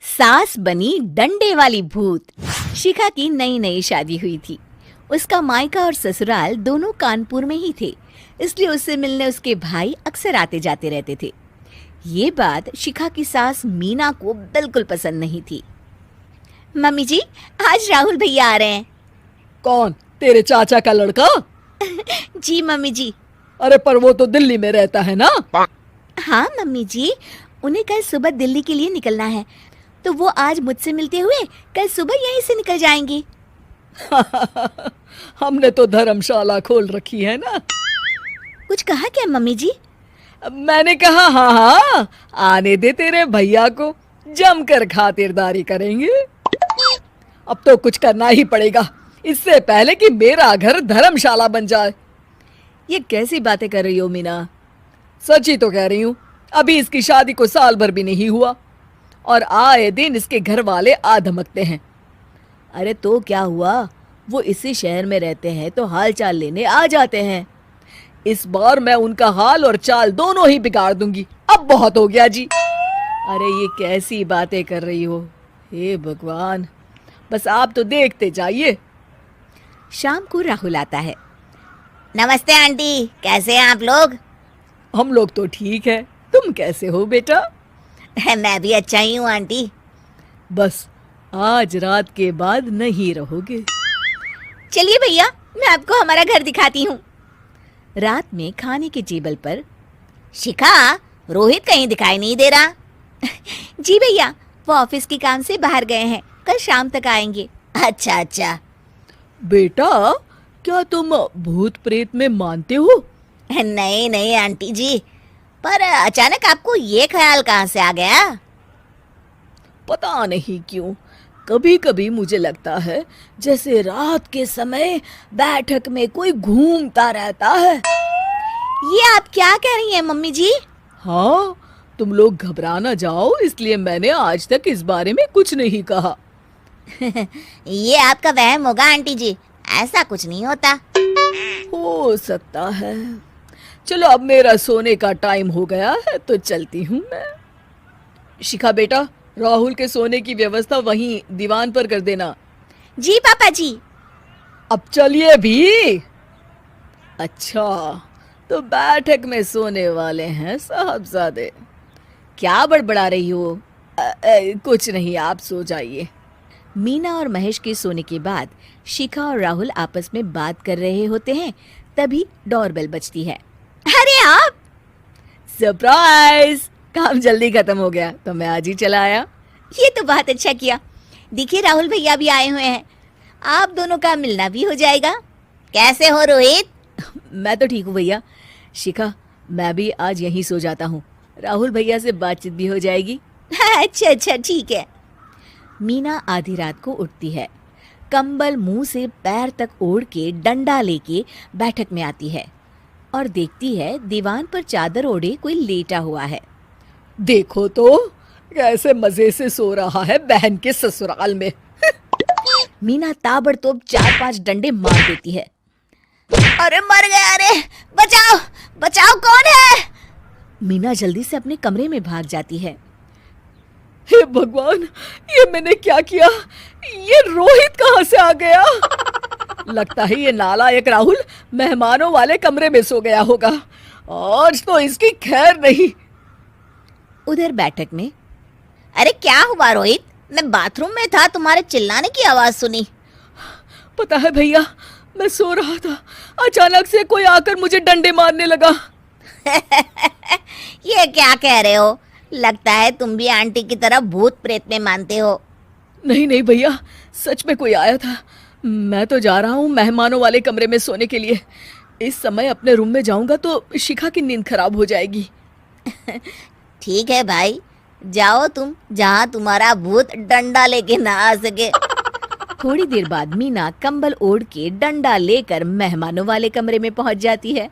सास बनी डंडे वाली भूत। शिखा की नई नई शादी हुई थी। उसका मायका और ससुराल दोनों कानपुर में ही थे, इसलिए उससे मिलने उसके भाई अक्सर आते जाते रहते थे। ये बात शिखा की सास मीना को बिल्कुल पसंद नहीं थी। मम्मी जी, आज राहुल भैया आ रहे हैं। कौन? तेरे चाचा का लड़का? जी मम्मी जी। अरे पर वो तो दिल्ली में रहता है ना? हाँ मम्मी जी, उन्हें कल सुबह दिल्ली के लिए निकलना है, तो वो आज मुझसे मिलते हुए कल सुबह यहीं से निकल जाएंगे। हमने तो धर्मशाला खोल रखी है ना। कुछ कहा क्या मम्मी जी? मैंने कहा हाँ हाँ, आने दे तेरे भैया को, जमकर खातिरदारी करेंगे। अब तो कुछ करना ही पड़ेगा, इससे पहले कि मेरा घर धर्मशाला बन जाए। ये कैसी बातें कर रही हो मीना? सच ही तो कह रही हूँ। अभी इसकी शादी को साल भर भी नहीं हुआ और आए दिन इसके घर वाले आ धमकते हैं। अरे तो क्या हुआ, वो इसी शहर में रहते हैं तो हाल चाल लेने आ जाते हैं। इस बार मैं उनका हाल और चाल दोनों ही बिगाड़ दूंगी। अब बहुत हो गया जी। अरे ये कैसी बातें कर रही हो? हे भगवान, बस आप तो देखते जाइए। शाम को राहुल आता है। नमस्ते आंटी, कैसे हैं आप लोग? हम लोग तो ठीक है, तुम कैसे हो बेटा? मैं भी अच्छा ही हूँ आंटी। बस आज रात के बाद नहीं रहोगे। चलिए भैया, मैं आपको हमारा घर दिखाती हूँ। रात में खाने के टेबल पर शिखा, रोहित कहीं दिखाई नहीं दे रहा। जी भैया, वो ऑफिस के काम से बाहर गए हैं, कल शाम तक आएंगे। अच्छा अच्छा। बेटा, क्या तुम भूत प्रेत में मानते हो? नहीं नहीं आंटी जी, पर अचानक आपको ये ख्याल कहाँ से आ गया? पता नहीं क्यों, कभी कभी मुझे लगता है जैसे रात के समय बैठक में कोई घूमता रहता है। ये आप क्या कह रही हैं मम्मी जी? हाँ, तुम लोग घबरा ना जाओ, इसलिए मैंने आज तक इस बारे में कुछ नहीं कहा। ये आपका वहम होगा आंटी जी, ऐसा कुछ नहीं होता। हो सकता है। चलो अब मेरा सोने का टाइम हो गया है तो चलती हूँ मैं। शिखा बेटा, राहुल के सोने की व्यवस्था वहीं दीवान पर कर देना। जी पापा जी। अब चलिए भी। अच्छा, तो बैठक में सोने वाले हैं साहबजादे। क्या बड़बड़ा रही हो? कुछ नहीं, आप सो जाइए। मीना और महेश के सोने के बाद शिखा और राहुल आपस में बात कर रहे होते हैं, तभी डोरबेल बजती है। अरे आप! सरप्राइज! काम जल्दी खत्म हो गया तो मैं आज ही चला आया। ये तो बहुत अच्छा किया। देखिए राहुल भैया भी आए हुए हैं, आप दोनों का मिलना भी हो जाएगा। कैसे हो रोहित? मैं तो ठीक हूँ भैया। शिखा, मैं भी आज यहीं सो जाता हूँ, राहुल भैया से बातचीत भी हो जाएगी। अच्छा अच्छा, ठीक है। मीना आधी रात को उठती है, कंबल मुंह से पैर तक ओढ़ के डंडा लेके बैठक में आती है और देखती है दीवान पर चादर ओढ़े कोई लेटा हुआ है। देखो तो कैसे मजे से सो रहा है बहन के ससुराल में। मीना ताबड़तोड़ 4-5 डंडे मार देती है। अरे मर गया! अरे बचाओ बचाओ, कौन है? मीना जल्दी से अपने कमरे में भाग जाती है। हे भगवान, ये मैंने क्या किया? ये रोहित कहाँ से आ गया? लगता है ये नालायक राहुल मेहमानों वाले कमरे में सो गया होगा। आज तो इसकी खैर नहीं। उधर बैठक में, अरे क्या हुआ रोहित? मैं बाथरूम में था, तुम्हारे चिल्लाने की आवाज सुनी। पता है भैया, मैं सो रहा था, अचानक से कोई आकर मुझे डंडे मारने लगा। ये क्या कह रहे हो? लगता है तुम भी आंटी की तरह भूत प्रेत में मानते हो। नहीं नहीं भैया, सच में कोई आया था। मैं तो जा रहा हूँ मेहमानों वाले कमरे में सोने के लिए। इस समय अपने रूम में जाऊंगा तो शिखा की नींद खराब हो जाएगी। ठीक है भाई, जाओ तुम, जहाँ तुम्हारा भूत डंडा लेके ना आ सके। थोड़ी देर बाद मीना कंबल ओढ़ के डंडा लेकर मेहमानों वाले कमरे में पहुंच जाती है।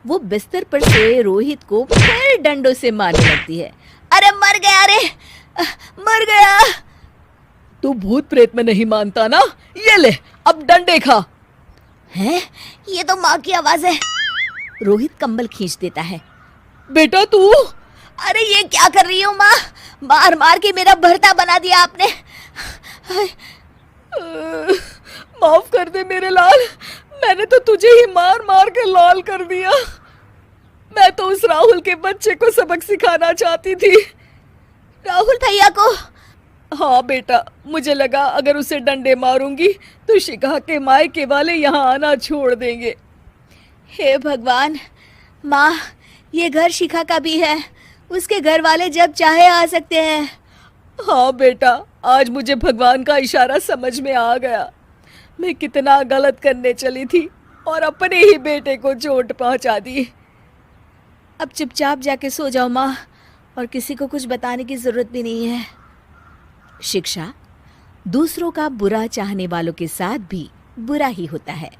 वो बिस्तर पर सोए रोहित को फिर डंडों से मारने लगती है। अरे मर गया! अरे मर गया! तू भूत प्रेत में नहीं मानता ना? ये ले, अब डंडे खा। हैं? ये तो माँ की आवाज है। रोहित कंबल खींच देता है। बेटा तू! अरे ये क्या कर रही हो माँ? मार मार के मेरा भरता बना दिया आपने। माफ कर दे मेरे लाल, मैंने तो तुझे ही मार मार के लाल कर दिया। मैं तो उस राहुल के बच्चे को सबक सिखाना चाहती थी। राहुल भैया को? हाँ बेटा, मुझे लगा अगर उसे डंडे मारूंगी तो शिखा के मायके वाले यहाँ आना छोड़ देंगे। हे भगवान, माँ ये घर शिखा का भी है, उसके घर वाले जब चाहे आ सकते हैं। हाँ बेटा, आज मुझे भगवान का इशारा समझ में आ गया। मैं कितना गलत करने चली थी और अपने ही बेटे को चोट पहुंचा दी। अब चुपचाप जाके सो जाओ माँ, और किसी को कुछ बताने की जरूरत भी नहीं है। शिक्षा दूसरों का बुरा चाहने वालों के साथ भी बुरा ही होता है।